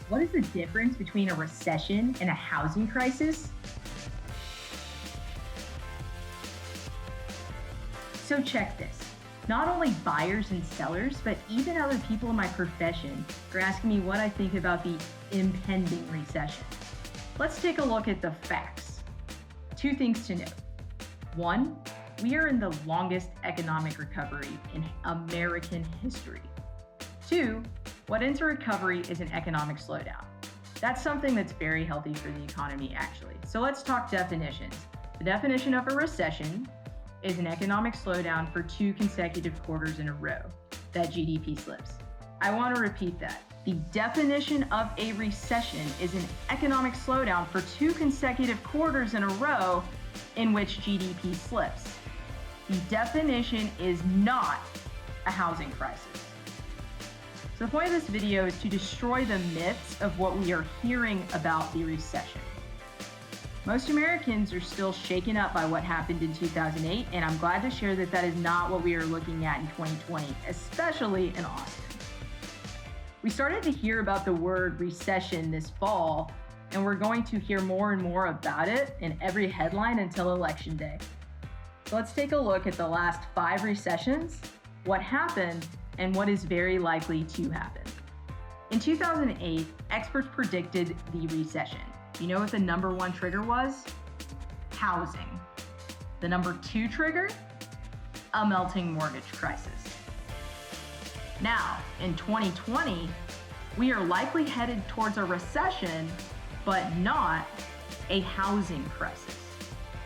What is the difference between a recession and a housing crisis? So check this. Not only buyers and sellers, but even other people in my profession are asking me what I think about the impending recession. Let's take a look at the facts. Two things to note. One, we are in the longest economic recovery in American history. Two, what ends a recovery is an economic slowdown. That's something that's very healthy for the economy, actually. So let's talk definitions. The definition of a recession is an economic slowdown for 2 consecutive quarters in a row that GDP slips. I want to repeat that. The definition of a recession is an economic slowdown for 2 consecutive quarters in a row in which GDP slips. The definition is not a housing crisis. So the point of this video is to destroy the myths of what we are hearing about the recession. Most Americans are still shaken up by what happened in 2008, and I'm glad to share that that is not what we are looking at in 2020, especially in Austin. We started to hear about the word recession this fall, and we're going to hear more and more about it in every headline until Election Day. So let's take a look at the last 5 recessions, what happened, and what is very likely to happen. In 2008, experts predicted the recession. You know what the number 1 trigger was? Housing. The number 2 trigger? A melting mortgage crisis. Now, in 2020, we are likely headed towards a recession, but not a housing crisis.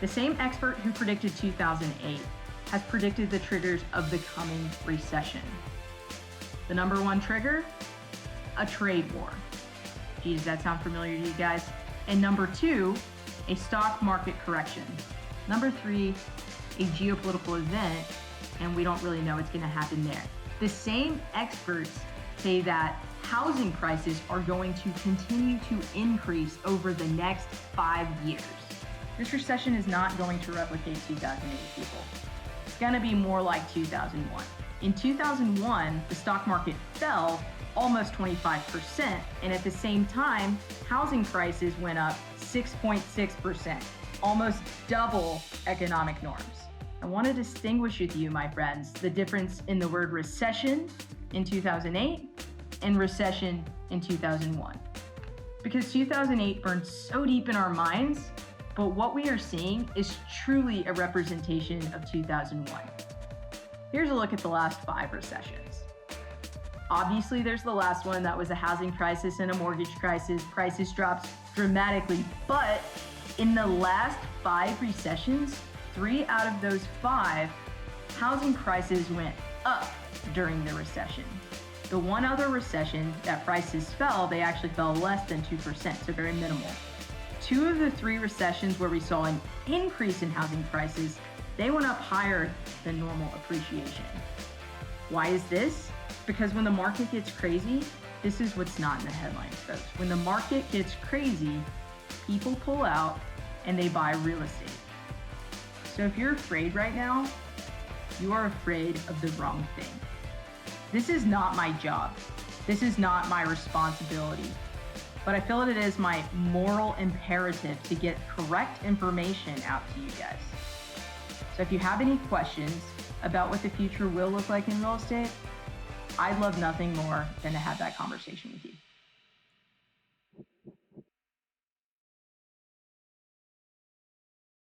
The same expert who predicted 2008 has predicted the triggers of the coming recession. The number 1 trigger? A trade war. Geez, does that sound familiar to you guys? And number 2, a stock market correction. Number 3, a geopolitical event, and we don't really know what's going to happen there. The same experts say that housing prices are going to continue to increase over the next 5 years. This recession is not going to replicate 2008, people. It's going to be more like 2001. In 2001, the stock market fell almost 25%, and at the same time, housing prices went up 6.6%, almost double economic norms. I want to distinguish with you, my friends, the difference in the word recession in 2008 and recession in 2001. Because 2008 burned so deep in our minds, but what we are seeing is truly a representation of 2001. Here's a look at the last 5 recessions. Obviously, there's the last one that was a housing crisis and a mortgage crisis. Prices dropped dramatically, but in the last 5 recessions, 3 out of those 5, housing prices went up during the recession. The one other recession that prices fell, they actually fell less than 2%, so very minimal. 2 of the 3 recessions where we saw an increase in housing prices, they went up higher than normal appreciation. Why is this? Because when the market gets crazy, this is what's not in the headlines, folks. When the market gets crazy, people pull out and they buy real estate. So if you're afraid right now, you are afraid of the wrong thing. This is not my job. This is not my responsibility. But I feel that it is my moral imperative to get correct information out to you guys. So if you have any questions about what the future will look like in real estate, I'd love nothing more than to have that conversation with you.